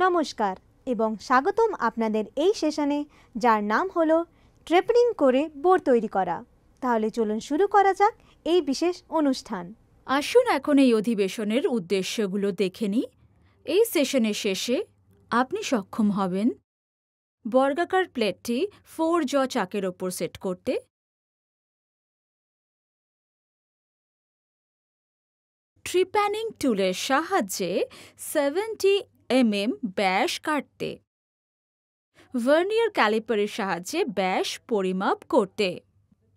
নমস্কার এবং স্বাগতম আপনাদের এই সেশনে, যার নাম হলো ট্রেপনিং করে বোর্ড তৈরি করা। তাহলে চলুন শুরু করা যাক এই বিশেষ অনুষ্ঠান। আসুন এখন এই অধিবেশনের উদ্দেশ্যগুলো দেখে নিই। এই সেশনের শেষে আপনি সক্ষম হবেন বর্গাকার প্লেটটি 4 জ চাকের ওপর সেট করতে, ট্রিপ্যানিং টুলের সাহায্যে 70 mm ব্যাস কাটতে, ভার্নিয়ার ক্যালিপারের সাহায্যে ব্যাস পরিমাপ করতে।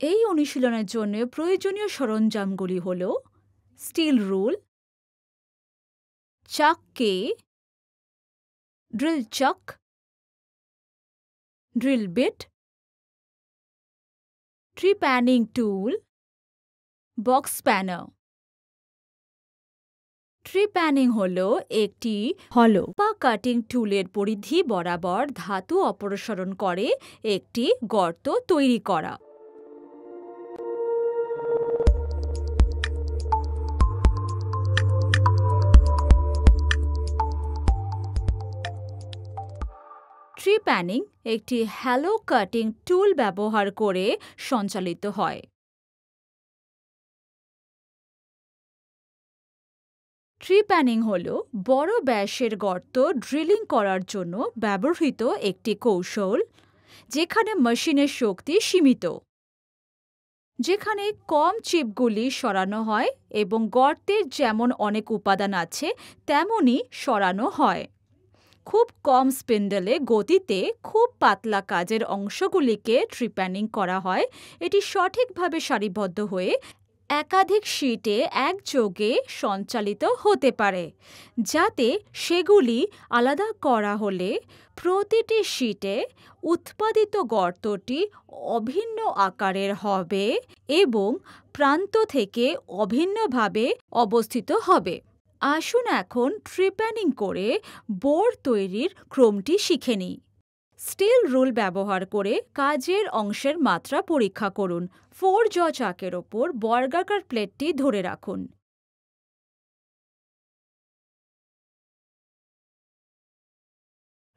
এই অনুশীলনের জন্য প্রয়োজনীয় সরঞ্জামগুলি হল স্টিল রুল, চাককে, ড্রিল চাক, ড্রিল বিট, ট্রিপ্যানিং টুল, বক্স স্প্যানার। ট্রিপ্যানিং হল একটি হলো বা কাটিং টুলের পরিধি বরাবর ধাতু অপসারণ করে একটি গর্ত তৈরি করা। ট্রিপ্যানিং একটি হ্যালো কাটিং টুল ব্যবহার করে সঞ্চালিত হয়। ট্রিপ্যানিং হল বড় ব্যাসের গর্ত ড্রিলিং করার জন্য ব্যবহৃত একটি কৌশল, যেখানে মেশিনের শক্তি সীমিত, যেখানে কম চিপগুলি সরানো হয় এবং গর্তের যেমন অনেক উপাদান আছে তেমনই সরানো হয়। খুব কম স্পিন্ডলে গতিতে খুব পাতলা কাজের অংশগুলিকে ট্রিপ্যানিং করা হয়। এটি সঠিকভাবে সারিবদ্ধ হয়ে একাধিক শীটে একযোগে সঞ্চালিত হতে পারে, যাতে সেগুলি আলাদা করা হলে প্রতিটি শীটে উৎপাদিত গর্তটি অভিন্ন আকারের হবে এবং প্রান্ত থেকে অভিন্নভাবে অবস্থিত হবে। আসুন এখন ট্রিপ্যানিং করে বোর্ড তৈরির ক্রমটি শিখে নিই। স্টিল রুল ব্যবহার করে কাজের অংশের মাত্রা পরীক্ষা করুন। 4 জ চাকের ওপর বর্গাকার প্লেটটি ধরে রাখুন।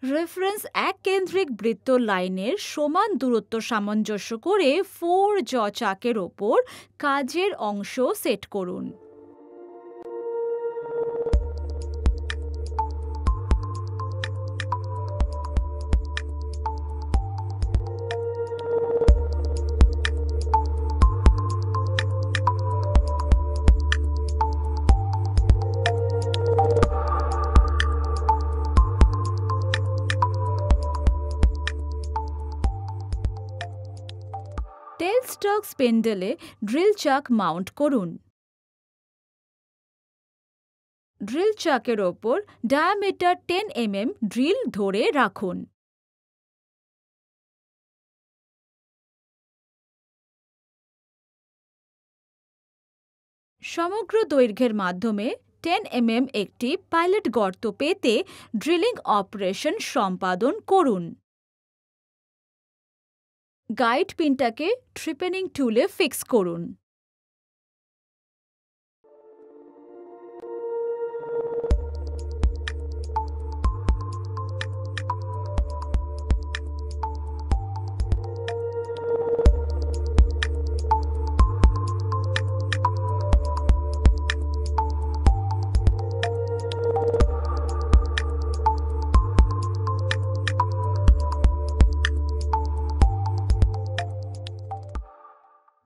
রেফারেন্স এককেন্দ্রিক বৃত্ত লাইনের সমান দূরত্ব সামঞ্জস্য করে 4 জ চাকের ওপর কাজের অংশ সেট করুন। টেল স্টক স্পিন্ডলে ড্রিল চাক মাউন্ট করুন। ড্রিল চাকের ওপর ডায়ামিটার 10 mm ড্রিল ধরে রাখুন। সমগ্র দৈর্ঘ্যের মাধ্যমে 10 mm একটি পাইলট গর্ত পেতে ড্রিলিং অপারেশন সম্পাদন করুন। গাইড পিনটাকে ট্রিপ্যানিং টুলে ফিক্স করুন।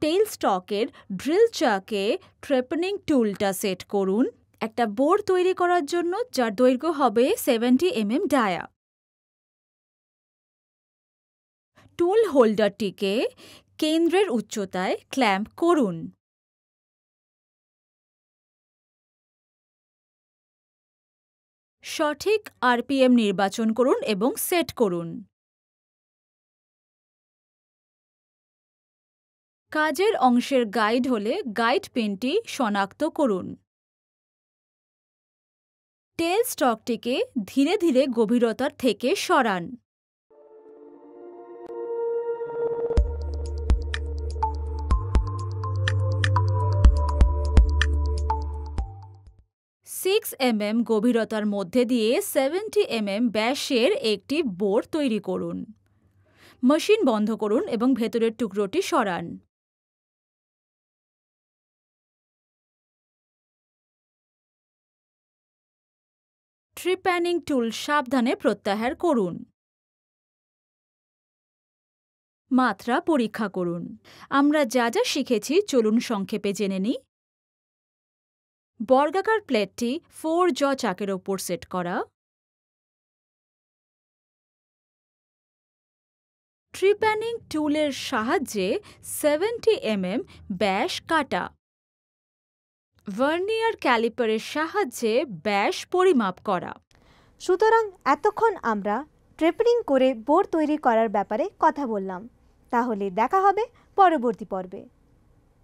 টেল স্টকের ড্রিল চাকে ট্রেপনিং টুলটা সেট করুন একটা বোর্ড তৈরি করার জন্য, যার দৈর্ঘ্য হবে 70 mm ডায়া। টুল হোল্ডারটিকে কেন্দ্রের উচ্চতায় ক্ল্যাম্প করুন। সঠিক আরপিএম নির্বাচন করুন এবং সেট করুন। কাজের অংশের গাইড হলে গাইড পিনটি শনাক্ত করুন। টেল স্টকটিকে ধীরে ধীরে গভীরতার থেকে সরান। সি 6 mm গভীরতার মধ্যে দিয়ে 70 mm ব্যাসের একটি বোর তৈরি করুন। মেশিন বন্ধ করুন এবং ভেতরের টুকরোটি সরান। ট্রিপ্যানিং টুল সাবধানে প্রত্যাহার করুন। মাত্রা পরীক্ষা করুন। আমরা যা যা শিখেছি চলুন সংক্ষেপে জেনে নিই। বর্গাকার প্লেটটি 4 জ চাকের ওপর সেট করা। ট্রিপ্যানিং টুলের সাহায্যে 70 mm ব্যাস কাটা। ভার্নিয়ার ক্যালিপারের সাহায্যে ব্যাস পরিমাপ করা। সুতরাং এতক্ষণ আমরা ট্রেপনিং করে বোর তৈরি করার ব্যাপারে কথা বললাম। তাহলে দেখা হবে পরবর্তী পর্বে।